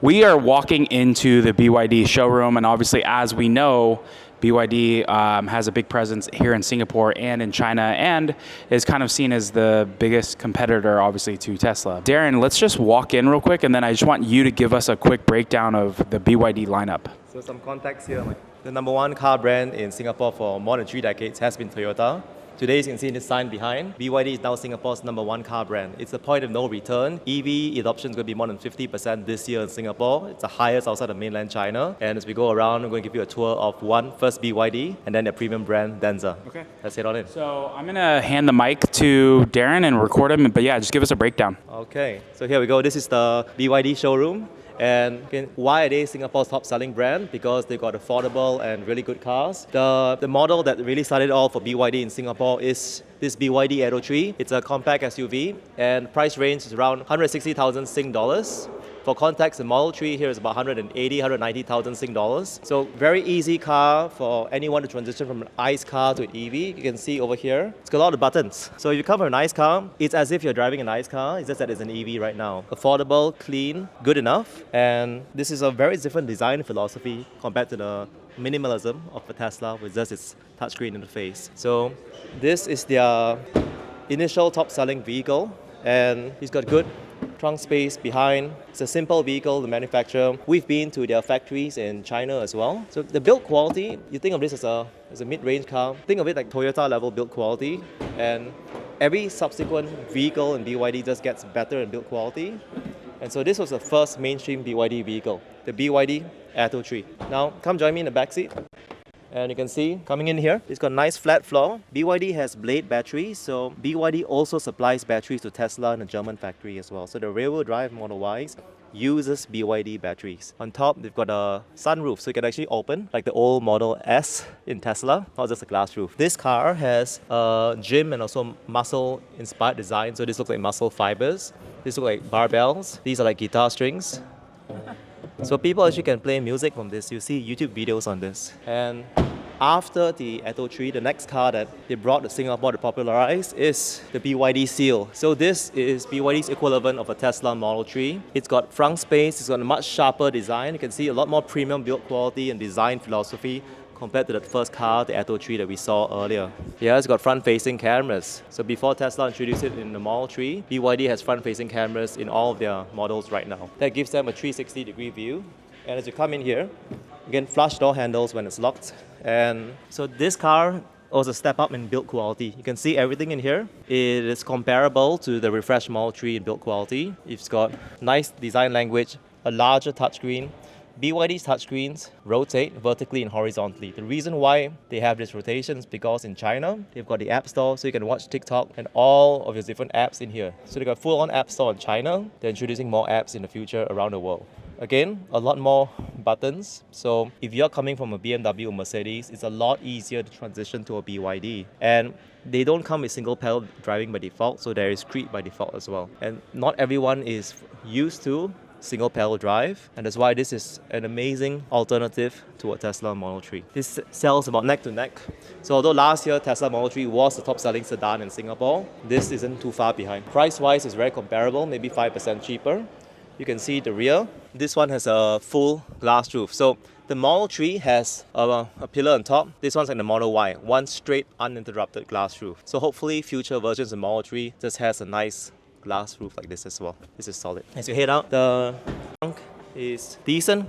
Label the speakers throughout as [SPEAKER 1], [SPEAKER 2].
[SPEAKER 1] We are walking into the BYD showroom, and obviously, as we know, BYD has a big presence here in Singapore and in China, and is kind of seen as the biggest competitor, obviously, to Tesla. Darren, let's just walk in real quick, and then I just want you to give us a quick breakdown of the BYD lineup.
[SPEAKER 2] So some context here. The number one car brand in Singapore for more than 3 decades has been Toyota. Today, you can see this sign behind. BYD is now Singapore's number one car brand. It's a point of no return. EV adoption is going to be more than 50% this year in Singapore. It's the highest outside of mainland China. And as we go around, we're going to give you a tour of first BYD, and then their premium brand, Denza.
[SPEAKER 1] Okay.
[SPEAKER 2] Let's head on in.
[SPEAKER 1] So I'm going to hand the mic to Darren and record him. But yeah, just give us a breakdown.
[SPEAKER 2] Okay. So here we go. This is the BYD showroom. And why are they Singapore's top selling brand? Because they've got affordable and really good cars. The model that really started all for BYD in Singapore is this BYD Atto 3. It's a compact SUV, and price range is around 160,000 Sing dollars. For context, the Model 3 here is about 180, 190,000 Sing dollars. So very easy car for anyone to transition from an ICE car to an EV. You can see over here, it's got a lot of buttons. So if you come from an ICE car, it's as if you're driving an ICE car, it's just that it's an EV right now. Affordable, clean, good enough. And this is a very different design philosophy compared to the minimalism of a Tesla with just its touchscreen interface. So this is their initial top-selling vehicle, and it's got good trunk space behind. It's a simple vehicle to manufacture. We've been to their factories in China as well. So the build quality, you think of this as a mid-range car. Think of it like Toyota level build quality, and every subsequent vehicle in BYD just gets better in build quality. And so this was the first mainstream BYD vehicle, the BYD Atto 3. Now, come join me in the back seat. And you can see, coming in here, it's got a nice flat floor. BYD has Blade batteries, so BYD also supplies batteries to Tesla in a German factory as well. So the rear-wheel drive Model Ys uses BYD batteries. On top, they've got a sunroof, so you can actually open, like the old Model S in Tesla, not just a glass roof. This car has a gym and also muscle-inspired design, so this looks like muscle fibers. This looks like barbells. These are like guitar strings. So people actually can play music from this. You see YouTube videos on this. And after the Atto 3, the next car that they brought to Singapore to popularize is the BYD Seal. So this is BYD's equivalent of a Tesla Model 3. It's got front space, it's got a much sharper design. You can see a lot more premium build quality and design philosophy compared to the first car, the Atto 3 that we saw earlier. Yeah, it's got front-facing cameras. So before Tesla introduced it in the Model 3, BYD has front-facing cameras in all of their models right now. That gives them a 360-degree view. And as you come in here, you can flush door handles when it's locked. And so this car was a step up in build quality. You can see everything in here. It is comparable to the refreshed Model 3 in build quality. It's got nice design language, a larger touchscreen. BYD's touchscreens rotate vertically and horizontally. The reason why they have this rotation is because in China, they've got the App Store, so you can watch TikTok and all of your different apps in here. So they've got full-on App Store in China. They're introducing more apps in the future around the world. Again, a lot more buttons. So if you're coming from a BMW or Mercedes, it's a lot easier to transition to a BYD. And they don't come with single pedal driving by default, so there is creep by default as well. And not everyone is used to single pedal drive, and that's why this is an amazing alternative to a Tesla Model 3. This sells about neck to neck. So although last year Tesla Model 3 was the top selling sedan in Singapore, this isn't too far behind. Price wise is very comparable, maybe 5% cheaper. You can see the rear. This one has a full glass roof. So the Model 3 has a pillar on top. This one's like the Model Y, one straight uninterrupted glass roof. So hopefully future versions of Model 3 just has a nice glass roof like this as well. This is solid. As you head out, the trunk is decent.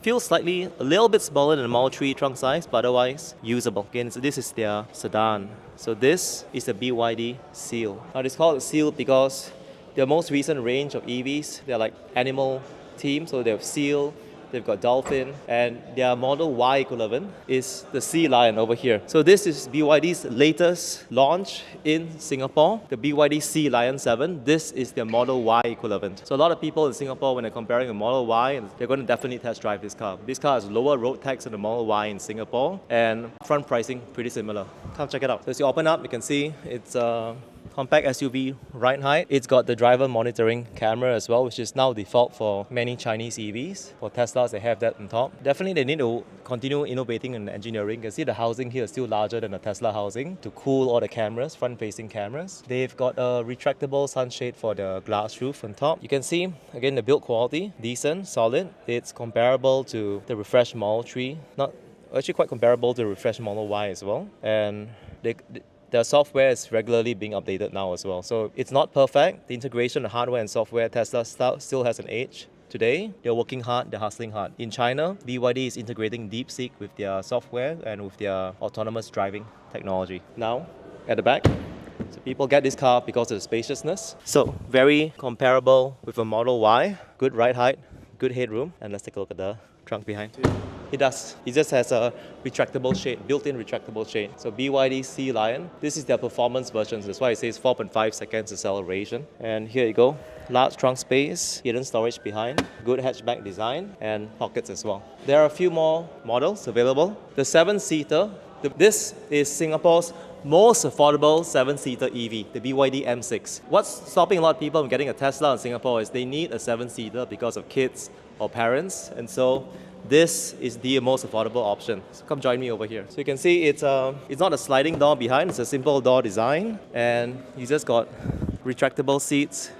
[SPEAKER 2] Feels slightly a little bit smaller than the Model 3 trunk size, but otherwise usable. Again, so this is their sedan. So this is the BYD Seal. Now it's called a Seal because their most recent range of EVs, they're like animal themed. So they have Seal, they've got Dolphin, and their Model Y equivalent is the Sealion over here. So this is BYD's latest launch in Singapore, the BYD Sealion 7. This is their Model Y equivalent. So a lot of people in Singapore, when they're comparing a Model Y, they're going to definitely test drive this car. This car has lower road tax than the Model Y in Singapore, and front pricing pretty similar. Come check it out. So as you open up, you can see it's compact SUV ride height. It's got the driver monitoring camera as well, which is now default for many Chinese EVs. For Teslas, they have that on top. Definitely, they need to continue innovating in engineering. You can see the housing here is still larger than a Tesla housing to cool all the cameras, front-facing cameras. They've got a retractable sunshade for the glass roof on top. You can see, again, the build quality, decent, solid. It's comparable to the refreshed Model 3. Not actually quite comparable to the refreshed Model Y as well. And the software is regularly being updated now as well. So it's not perfect. The integration of hardware and software, Tesla still has an edge. Today, they're working hard, they're hustling hard. In China, BYD is integrating DeepSeek with their software and with their autonomous driving technology. Now, at the back, so people get this car because of the spaciousness. So very comparable with a Model Y, good ride height, good headroom. And let's take a look at the trunk behind. It does. It just has a retractable shade, built-in retractable shade. So BYD Sealion, this is their performance version. That's why it says 4.5 seconds acceleration. And here you go. Large trunk space, hidden storage behind, good hatchback design, and pockets as well. There are a few more models available. The 7-seater, this is Singapore's most affordable 7-seater EV, the BYD M6. What's stopping a lot of people from getting a Tesla in Singapore is they need a 7-seater because of kids or parents, and so this is the most affordable option. So come join me over here. So you can see it's not a sliding door behind, it's a simple door design, and you just got retractable seats.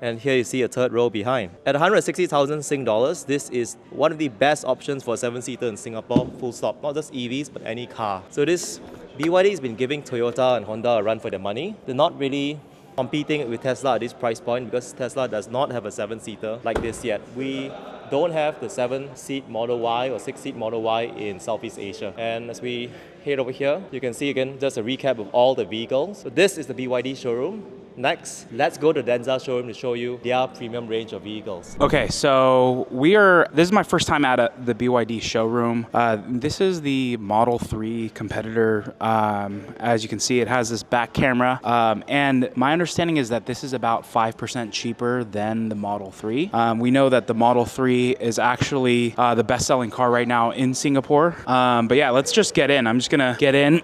[SPEAKER 2] And here you see a third row behind. At 160,000 Sing dollars, this is one of the best options for a 7-seater in Singapore, full stop. Not just EVs, but any car. So this BYD has been giving Toyota and Honda a run for their money. They're not really competing with Tesla at this price point because Tesla does not have a 7-seater like this yet. We don't have the 7-seat Model Y or 6-seat Model Y in Southeast Asia. And as we head over here, you can see again just a recap of all the vehicles. So this is the BYD showroom. Next, let's go to Denza showroom to show you their premium range of vehicles.
[SPEAKER 1] Okay, so this is my first time at the BYD showroom. This is the Model 3 competitor. As you can see, it has this back camera. And my understanding is that this is about 5% cheaper than the Model 3. We know that the Model 3 is actually the best-selling car right now in Singapore. But yeah, let's just get in. I'm just gonna get in.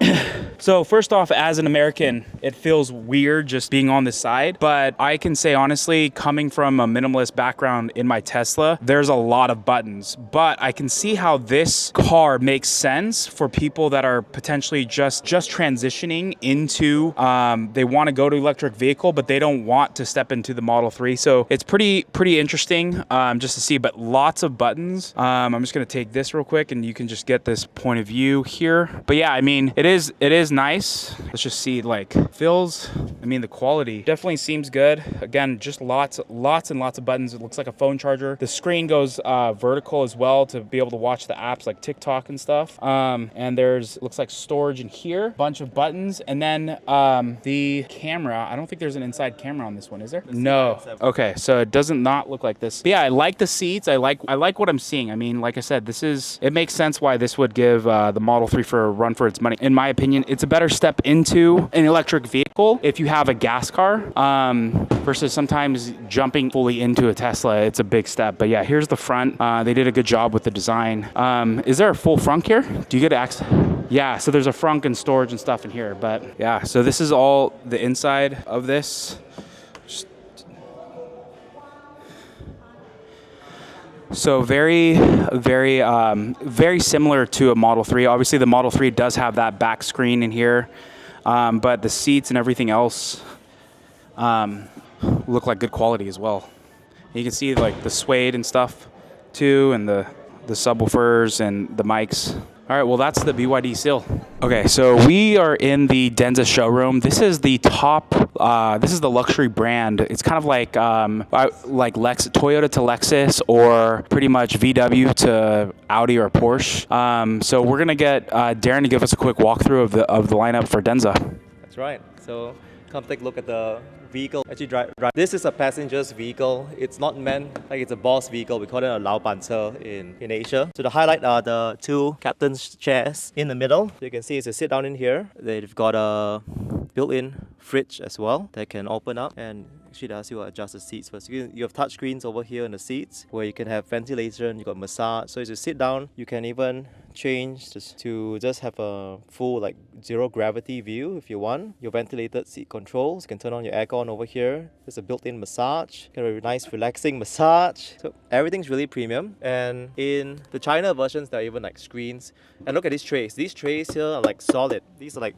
[SPEAKER 1] So first off, as an American, it feels weird just being on this side, but I can say honestly, coming from a minimalist background in my Tesla, there's a lot of buttons, but I can see how this car makes sense for people that are potentially just transitioning into, they want to go to electric vehicle, but they don't want to step into the Model 3. So it's pretty interesting just to see, but lots of buttons. I'm just going to take this real quick and you can just get this point of view here. But yeah, I mean, it is nice. Let's just see, like, the quality definitely seems good. Again, just lots and lots of buttons. It looks like a phone charger. The screen goes vertical as well to be able to watch the apps like TikTok and stuff. And looks like storage in here, bunch of buttons. And then the camera, I don't think there's an inside camera on this one, is there? No. Okay, so it doesn't not look like this. But yeah, I like the seats. I like what I'm seeing. I mean, like I said, it makes sense why this would give the Model 3 for a run for its money. In my opinion, it's a better step into an electric vehicle if you have a gas car versus sometimes jumping fully into a Tesla. It's a big step. But yeah, here's the front. They did a good job with the design. Is there a full frunk here? Do you get access? Yeah, so there's a frunk and storage and stuff in here. But yeah, so this is all the inside of this. So very similar to a Model 3. Obviously, the Model 3 does have that back screen in here, but the seats and everything else look like good quality as well. You can see like the suede and stuff too, and the subwoofers and the mics. All right, well, that's the BYD Seal. Okay, so we are in the Denza showroom. This is the top, this is the luxury brand. It's kind of like Toyota to Lexus, or pretty much VW to Audi or Porsche. So we're gonna get Darren to give us a quick walkthrough of the lineup for Denza.
[SPEAKER 2] That's right. So come take a look at the vehicle. Actually, drive. This is a passenger's vehicle. It's not meant like it's a boss vehicle. We call it a Lao Ban Ce in Asia. So the highlight are the two captain's chairs in the middle. So you can see it's a sit down in here. They've got a built-in fridge as well that can open up, and Actually, it asks you to adjust the seats first. You have touch screens over here in the seats where you can have ventilation, you got massage. So as you sit down, you can even change this to just have a full like zero gravity view if you want. Your ventilated seat controls, you can turn on your aircon over here. There's a built-in massage, got a nice relaxing massage. So everything's really premium. And in the China versions, there are even like screens. And look at these trays. These trays here are like solid. These are like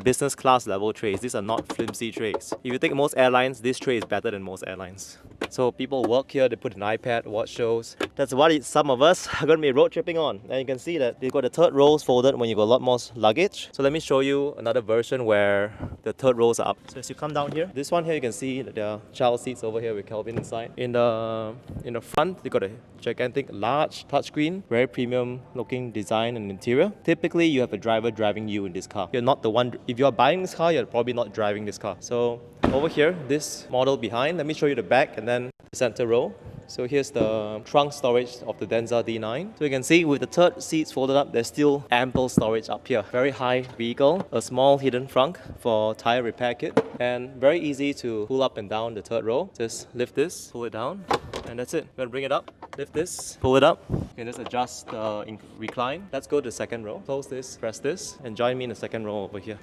[SPEAKER 2] business class level trays. These are not flimsy trays. If you take most airlines, this tray is better than most airlines. So people work here, they put an iPad, watch shows. That's what some of us are going to be road tripping on. And you can see that they've got the third rows folded when you got a lot more luggage. So let me show you another version where the third rows are up. So as you come down here, this one here you can see that there are child seats over here with Kelvin inside. In the front, they got a gigantic, large touchscreen, very premium looking design and interior. Typically, you have a driver driving you in this car. You're not the one. If you're buying this car, you're probably not driving this car. So over here, this model behind, let me show you the back and then the center row. So here's the trunk storage of the Denza D9. So you can see with the third seats folded up, there's still ample storage up here. Very high vehicle, a small hidden trunk for tire repair kit, and very easy to pull up and down the third row. Just lift this, pull it down, and that's it. I'm gonna bring it up, lift this, pull it up. You can just adjust the recline. Let's go to the second row. Close this, press this, and join me in the second row over here.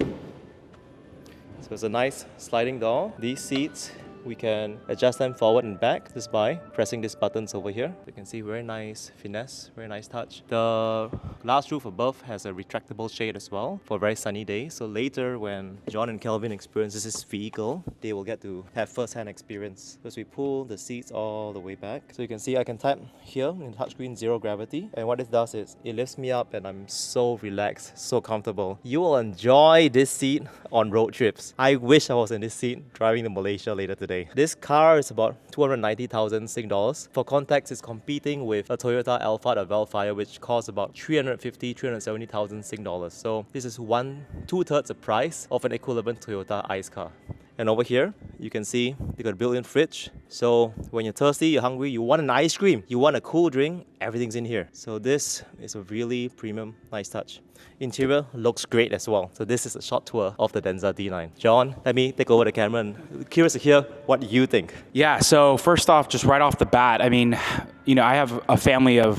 [SPEAKER 2] So it's a nice sliding door. These seats, we can adjust them forward and back just by pressing these buttons over here. You can see very nice finesse, very nice touch. The glass roof above has a retractable shade as well for very sunny days. So later when John and Kelvin experiences this vehicle, they will get to have first-hand experience. As we pull the seats all the way back. So you can see I can tap here in the touchscreen, zero gravity. And what it does is it lifts me up and I'm so relaxed, so comfortable. You will enjoy this seat on road trips. I wish I was in this seat driving to Malaysia later today. This car is about 290,000 Sing dollars. For context, it's competing with a Toyota Alphard or Velfire, which costs about 370,000 Sing dollars. So this is 2/3 the price of an equivalent Toyota ICE car. And over here, you can see they got a built-in fridge. So when you're thirsty, you're hungry, you want an ice cream, you want a cool drink, everything's in here. So this is a really premium, nice touch. Interior looks great as well. So this is a short tour of the Denza D9. John, let me take over the camera and curious to hear what you think.
[SPEAKER 1] Yeah, so first off, just right off the bat, I mean, you know, I have a family of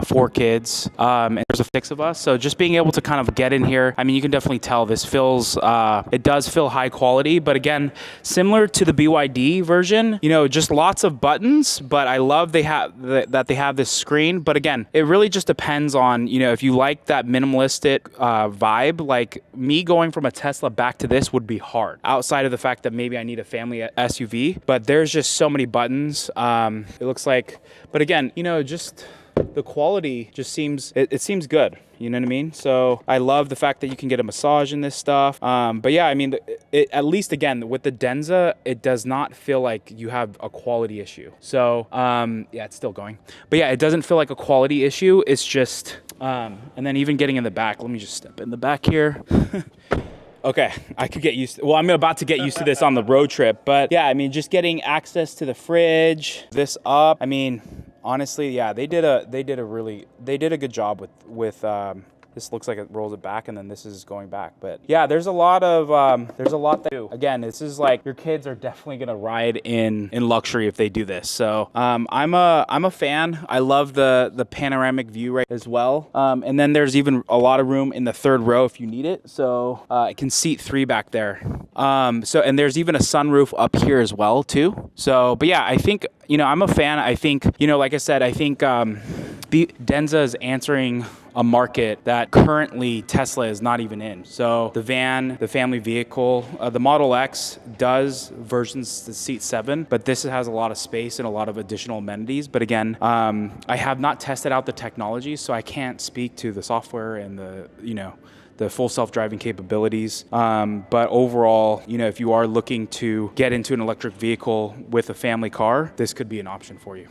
[SPEAKER 1] 4 kids, and there's a 6 of us. So just being able to kind of get in here, I mean, you can definitely tell this feels, it does feel high quality, but again, similar to the BYD version, you know, just lots of buttons, but I love that they have this screen. But again, it really just depends on, you know, if you like that minimalistic vibe, like me going from a Tesla back to this would be hard, outside of the fact that maybe I need a family SUV, but there's just so many buttons. It looks like, but again, you know, just the quality just seems, it seems good. You know what I mean? So I love the fact that you can get a massage in this stuff. But yeah, I mean, at least again, with the Denza, it does not feel like you have a quality issue. So yeah, it's still going. But yeah, it doesn't feel like a quality issue. It's just, and then even getting in the back, let me just step in the back here. Okay, I could get used to, well, I'm about to get used to this on the road trip, but yeah, I mean, just getting access to the fridge, this up, I mean, honestly, yeah, they did a good job with this looks like it rolls it back and then this is going back. But yeah, there's a lot that do. Again, this is like, your kids are definitely gonna ride in luxury if they do this. So I'm a fan. I love the panoramic view right as well. And then there's even a lot of room in the third row if you need it. So it can seat 3 back there. And there's even a sunroof up here as well too. So, but yeah, I think, you know, I'm a fan. I think, you know, like I said, I think Denza is answering a market that currently Tesla is not even in. So the van, the family vehicle, the Model X does versions to seat 7, but this has a lot of space and a lot of additional amenities. But again, I have not tested out the technology, so I can't speak to the software and the full self-driving capabilities. But overall, you know, if you are looking to get into an electric vehicle with a family car, this could be an option for you.